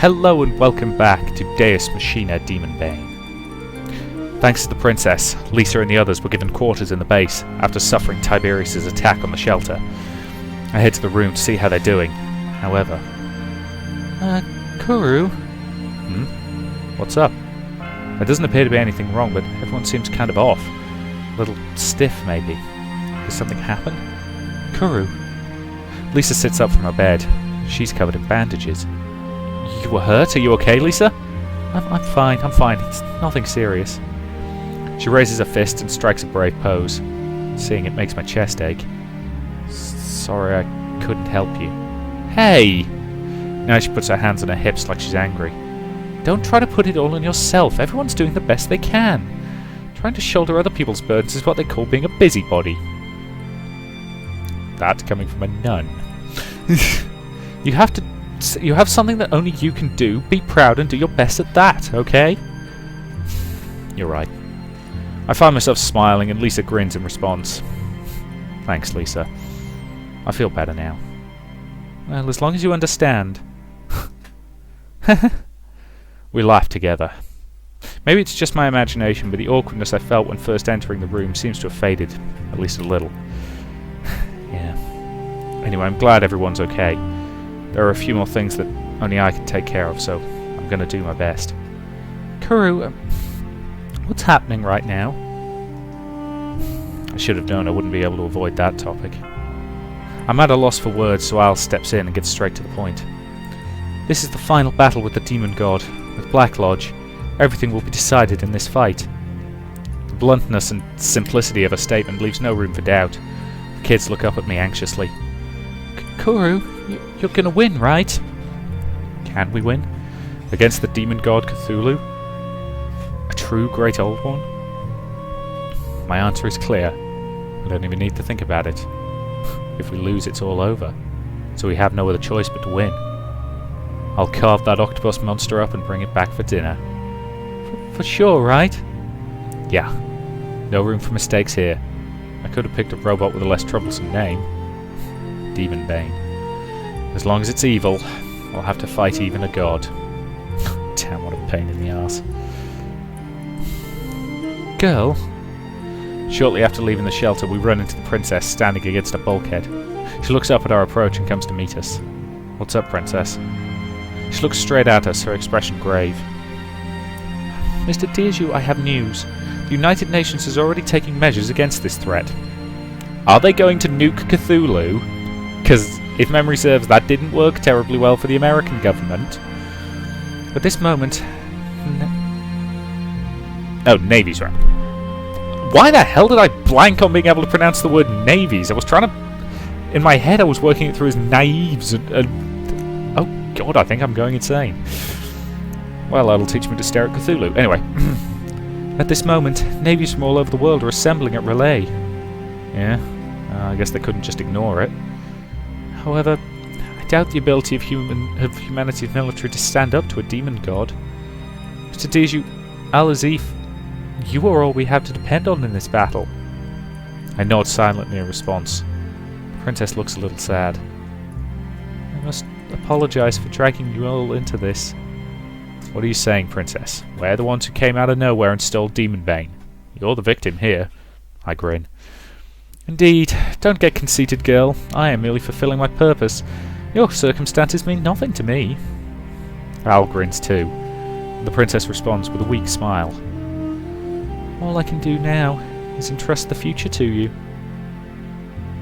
Hello and welcome back to Deus Machina Demonbane. Thanks to the princess, Lisa and the others were given quarters in the base after suffering Tiberius's attack on the shelter. I head to the room to see how they're doing. However... Kurou? What's up? There doesn't appear to be anything wrong, but everyone seems kind of off. A little stiff, maybe. Did something happen? Kurou? Lisa sits up from her bed. She's covered in bandages. You were hurt? Are you okay, Lisa? I'm fine. It's nothing serious. She raises her fist and strikes a brave pose. Seeing it makes my chest ache. Sorry, I couldn't help you. Hey! Now she puts her hands on her hips like she's angry. Don't try to put it all on yourself. Everyone's doing the best they can. Trying to shoulder other people's burdens is what they call being a busybody. That coming from a nun. You have something that only you can do. Be proud and do your best at that, okay? You're right. I find myself smiling and Lisa grins in response. Thanks, Lisa. I feel better now. Well, as long as you understand. We laugh together. Maybe it's just my imagination, but the awkwardness I felt when first entering the room seems to have faded, at least a little. Yeah. Anyway, I'm glad everyone's okay. There are a few more things that only I can take care of, so I'm going to do my best. Kurou, what's happening right now? I should have known I wouldn't be able to avoid that topic. I'm at a loss for words, so Al steps in and gets straight to the point. This is the final battle with the demon god, with Black Lodge. Everything will be decided in this fight. The bluntness and simplicity of her statement leaves no room for doubt. The kids look up at me anxiously. Kurou, you're gonna win, right? Can we win? Against the demon god Cthulhu? A true great old one? My answer is clear. I don't even need to think about it. If we lose, it's all over. So we have no other choice but to win. I'll carve that octopus monster up and bring it back for dinner. For sure, right? Yeah. No room for mistakes here. I could have picked a robot with a less troublesome name. Demonbane. As long as it's evil, I'll have to fight even a god. Damn, what a pain in the arse. Girl? Shortly after leaving the shelter, we run into the princess standing against a bulkhead. She looks up at our approach and comes to meet us. What's up, princess? She looks straight at us, her expression grave. Mr. Deju, I have news. The United Nations is already taking measures against this threat. Are they going to nuke Cthulhu? Because, if memory serves, that didn't work terribly well for the American government. At this moment... Oh, navies, right. Why the hell did I blank on being able to pronounce the word navies? I was trying to... In my head, I was working it through as naives and oh god, I think I'm going insane. Well, that'll teach me to stare at Cthulhu. Anyway. At this moment, navies from all over the world are assembling at Relay. Yeah, I guess they couldn't just ignore it. However, I doubt the ability of humanity's military to stand up to a demon god. Mr. Deju, Al-Azif, you are all we have to depend on in this battle. I nod silently in response. The princess looks a little sad. I must apologize for dragging you all into this. What are you saying, princess? We're the ones who came out of nowhere and stole Demonbane. You're the victim here. I grin. Indeed. Don't get conceited, girl. I am merely fulfilling my purpose. Your circumstances mean nothing to me. Al grins too. The princess responds with a weak smile. All I can do now is entrust the future to you.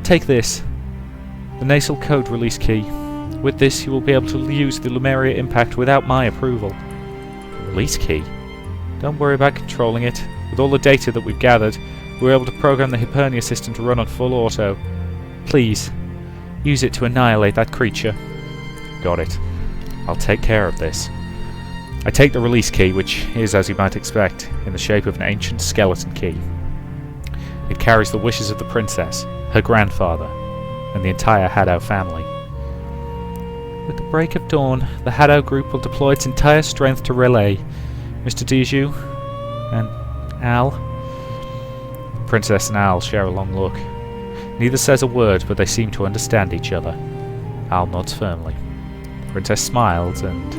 Take this. The nasal code release key. With this, you will be able to use the Lumeria impact without my approval. Release key? Don't worry about controlling it. With all the data that we've gathered, we're able to program the Hipernia system to run on full auto. Please, use it to annihilate that creature. Got it. I'll take care of this. I take the release key, which is, as you might expect, in the shape of an ancient skeleton key. It carries the wishes of the princess, her grandfather, and the entire Haddow family. With the break of dawn, the Haddow group will deploy its entire strength to Relay. Mr. Deju and Al. The princess and Al share a long look. Neither says a word, but they seem to understand each other. Al nods firmly. The princess smiles and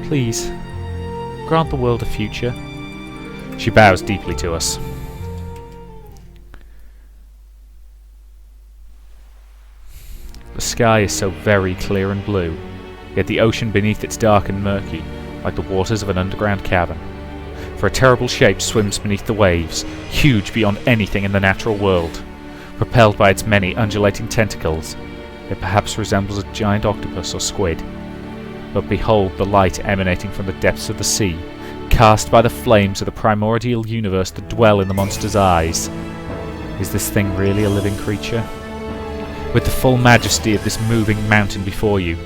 Please, grant the world a future. She bows deeply to us. The sky is so very clear and blue, yet the ocean beneath it's dark and murky, like the waters of an underground cavern. For a terrible shape swims beneath the waves, huge beyond anything in the natural world. Propelled by its many undulating tentacles, it perhaps resembles a giant octopus or squid. But behold the light emanating from the depths of the sea, cast by the flames of the primordial universe that dwell in the monster's eyes. Is this thing really a living creature? With the full majesty of this moving mountain before you,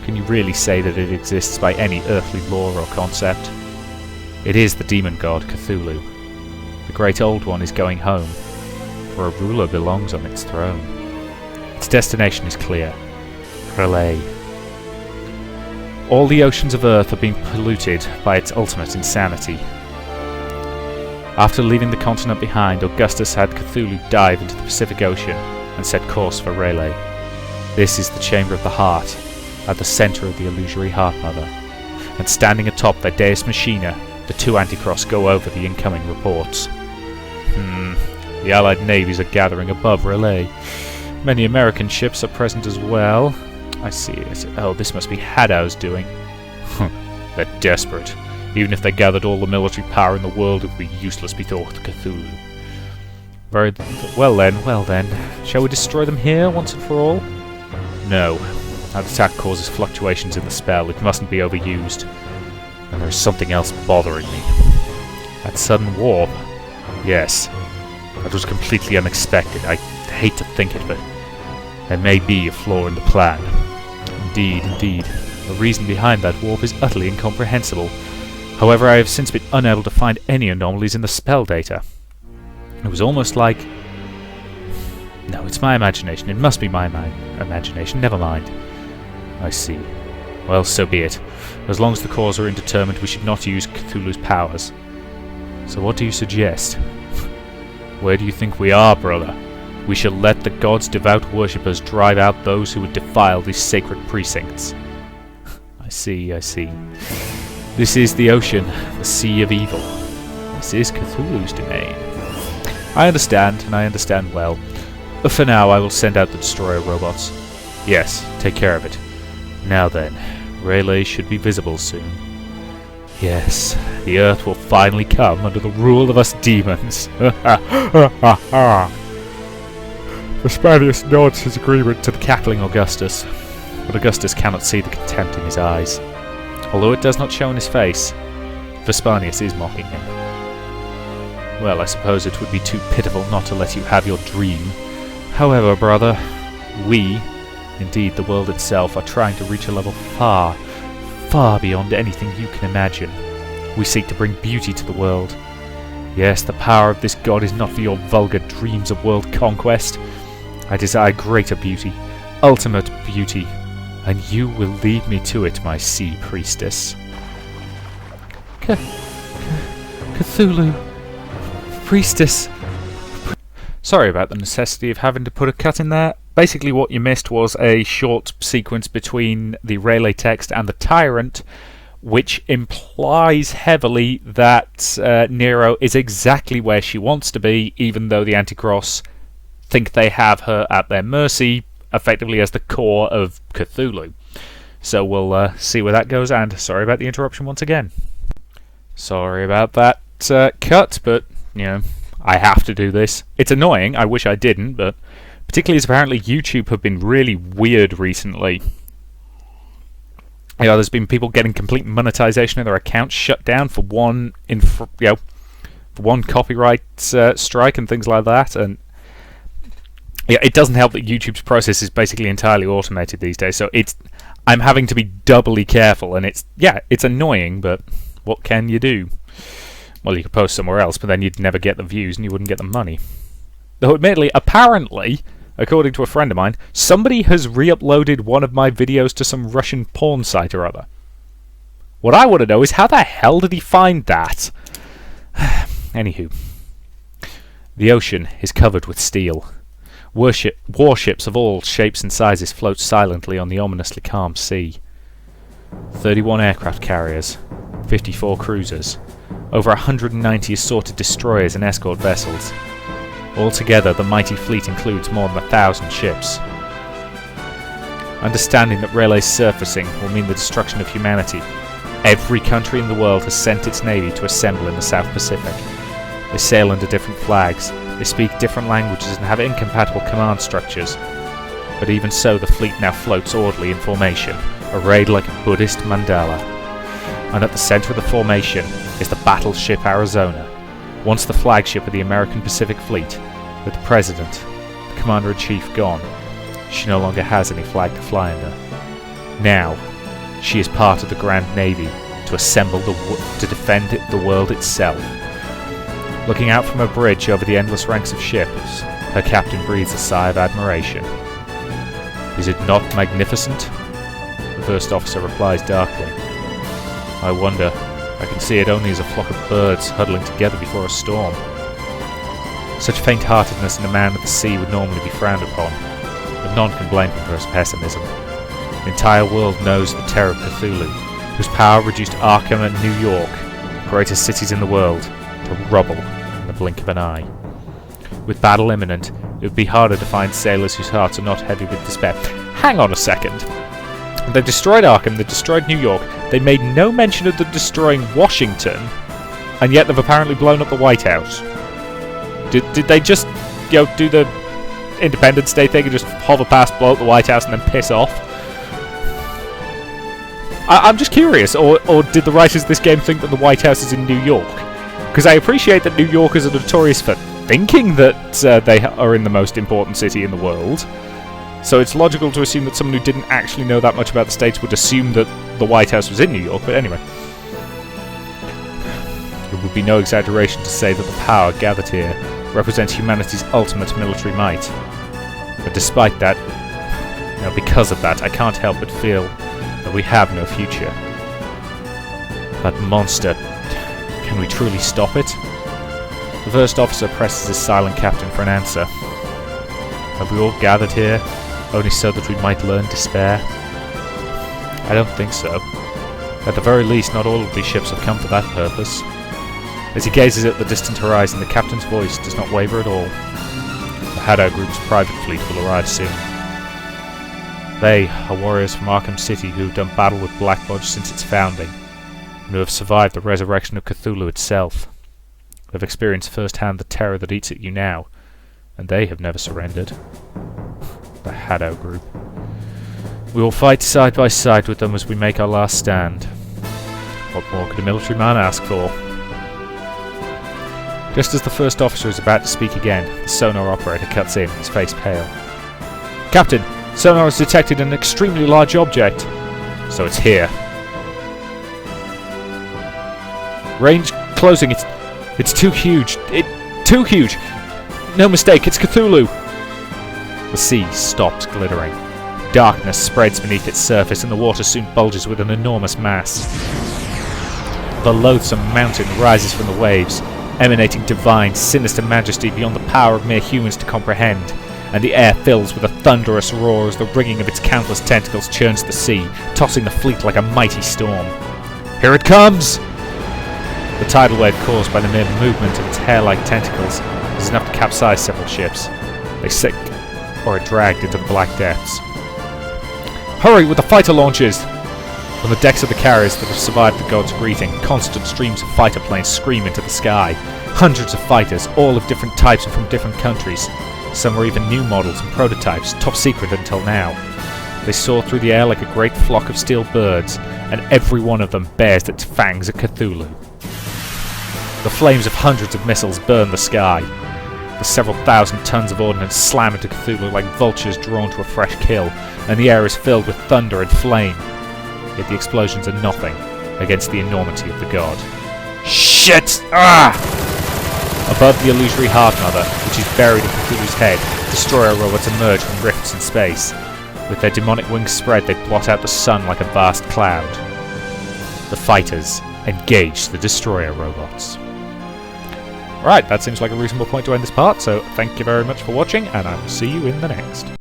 can you really say that it exists by any earthly law or concept? It is the demon god Cthulhu. The great old one is going home, for a ruler belongs on its throne. Its destination is clear. Relay. All the oceans of Earth are being polluted by its ultimate insanity. After leaving the continent behind, Augustus had Cthulhu dive into the Pacific Ocean and set course for Relay. This is the Chamber of the Heart, at the centre of the illusory Heart Mother. And standing atop their Deus Machina, the two Anticross go over the incoming reports. The Allied navies are gathering above Relay. Many American ships are present as well. I see. Oh, this must be Hadow's doing. They're desperate. Even if they gathered all the military power in the world, it would be useless before Cthulhu. Very well then. Shall we destroy them here, once and for all? No. That attack causes fluctuations in the spell. It mustn't be overused. And there's something else bothering me. That sudden warp. Yes. That was completely unexpected. I hate to think it, but there may be a flaw in the plan. Indeed. The reason behind that warp is utterly incomprehensible. However, I have since been unable to find any anomalies in the spell data. It was almost like... No, it's my imagination. It must be my imagination. Never mind. I see. Well, so be it. As long as the cause are indeterminate, we should not use Cthulhu's powers. So what do you suggest? Where do you think we are, brother? We shall let the gods' devout worshippers drive out those who would defile these sacred precincts. I see. This is the ocean, the sea of evil. This is Cthulhu's domain. I understand, and I understand well. But for now, I will send out the destroyer robots. Yes, take care of it. Now then, Relay should be visible soon. Yes, the Earth will finally come under the rule of us demons. Vespasius nods his agreement to the cackling Augustus, but Augustus cannot see the contempt in his eyes. Although it does not show in his face, Vespasius is mocking him. Well, I suppose it would be too pitiful not to let you have your dream. However, brother, we, indeed the world itself, are trying to reach a level far, far beyond anything you can imagine. We seek to bring beauty to the world. Yes, the power of this god is not for your vulgar dreams of world conquest. I desire greater beauty, ultimate beauty, and you will lead me to it, my sea priestess. Cthulhu. Priestess. Sorry about the necessity of having to put a cut in there. Basically what you missed was a short sequence between the Relay text and the Tyrant, which implies heavily that Nero is exactly where she wants to be, even though the Anticross think they have her at their mercy, effectively as the core of Cthulhu. So we'll see where that goes, and sorry about the interruption once again. Sorry about that cut, but, you know, I have to do this. It's annoying, I wish I didn't, but particularly as apparently YouTube have been really weird recently. You know, there's been people getting complete monetization of their accounts shut down for one copyright strike and things like that, and yeah, it doesn't help that YouTube's process is basically entirely automated these days. So I'm having to be doubly careful, and it's annoying, but what can you do? Well, you could post somewhere else, but then you'd never get the views and you wouldn't get the money. Though, admittedly, apparently, according to a friend of mine, somebody has re-uploaded one of my videos to some Russian porn site or other. What I want to know is how the hell did he find that? Anywho, the ocean is covered with steel. Warships of all shapes and sizes float silently on the ominously calm sea. 31 aircraft carriers, 54 cruisers, over 190 assorted destroyers and escort vessels. Altogether, the mighty fleet includes more than 1,000 ships. Understanding that Rayleigh's surfacing will mean the destruction of humanity, every country in the world has sent its navy to assemble in the South Pacific. They sail under different flags, they speak different languages and have incompatible command structures. But even so, the fleet now floats orderly in formation, arrayed like a Buddhist mandala. And at the center of the formation is the battleship Arizona, once the flagship of the American Pacific Fleet. With the President, the Commander-in-Chief, gone, she no longer has any flag to fly under. Now, she is part of the Grand Navy to assemble to defend the world itself. Looking out from her bridge over the endless ranks of ships, her captain breathes a sigh of admiration. "Is it not magnificent?" The first officer replies darkly. "I wonder. I can see it only as a flock of birds huddling together before a storm." Such faint-heartedness in a man of the sea would normally be frowned upon, but none can blame him for his pessimism. The entire world knows the terror of Cthulhu, whose power reduced Arkham and New York, the greatest cities in the world, to rubble in the blink of an eye. With battle imminent, it would be harder to find sailors whose hearts are not heavy with despair. Hang on a second. They destroyed Arkham, they destroyed New York, they made no mention of them destroying Washington, and yet they've apparently blown up the White House. Did they just, do the Independence Day thing and just hover past, blow up the White House and then piss off? I'm just curious, or did the writers of this game think that the White House is in New York? Because I appreciate that New Yorkers are notorious for thinking that they are in the most important city in the world. So it's logical to assume that someone who didn't actually know that much about the States would assume that the White House was in New York, but anyway. It would be no exaggeration to say that the power gathered here represents humanity's ultimate military might. But despite that, because of that, I can't help but feel that we have no future. That monster, can we truly stop it? The first officer presses his silent captain for an answer. Have we all gathered here only so that we might learn despair? I don't think so. At the very least, not all of these ships have come for that purpose. As he gazes at the distant horizon, the captain's voice does not waver at all. The Haddow Group's private fleet will arrive soon. They are warriors from Arkham City who have done battle with Black Lodge since its founding, and who have survived the resurrection of Cthulhu itself. They've experienced firsthand the terror that eats at you now, and they have never surrendered. The Haddow Group. We will fight side by side with them as we make our last stand. What more could a military man ask for? Just as the first officer is about to speak again, the sonar operator cuts in, his face pale. "Captain, sonar has detected an extremely large object." "So it's here." "Range closing, it's too huge. Too huge. No mistake, it's Cthulhu." The sea stops glittering. Darkness spreads beneath its surface and the water soon bulges with an enormous mass. The loathsome mountain rises from the waves, emanating divine, sinister majesty beyond the power of mere humans to comprehend, and the air fills with a thunderous roar as the ringing of its countless tentacles churns the sea, tossing the fleet like a mighty storm. "Here it comes!" The tidal wave caused by the mere movement of its hair-like tentacles is enough to capsize several ships. They sink or are dragged into the black depths. "Hurry with the fighter launches!" From the decks of the carriers that have survived the god's greeting, constant streams of fighter planes scream into the sky. Hundreds of fighters, all of different types and from different countries. Some are even new models and prototypes, top secret until now. They soar through the air like a great flock of steel birds, and every one of them bears its fangs at Cthulhu. The flames of hundreds of missiles burn the sky. The several thousand tons of ordnance slam into Cthulhu like vultures drawn to a fresh kill, and the air is filled with thunder and flame. Yet the explosions are nothing against the enormity of the god. Shit! Ah! Above the illusory Heartmother, which is buried in Cthulhu's head, destroyer robots emerge from rifts in space. With their demonic wings spread, they blot out the sun like a vast cloud. The fighters engage the destroyer robots. Right, that seems like a reasonable point to end this part, so thank you very much for watching, and I will see you in the next.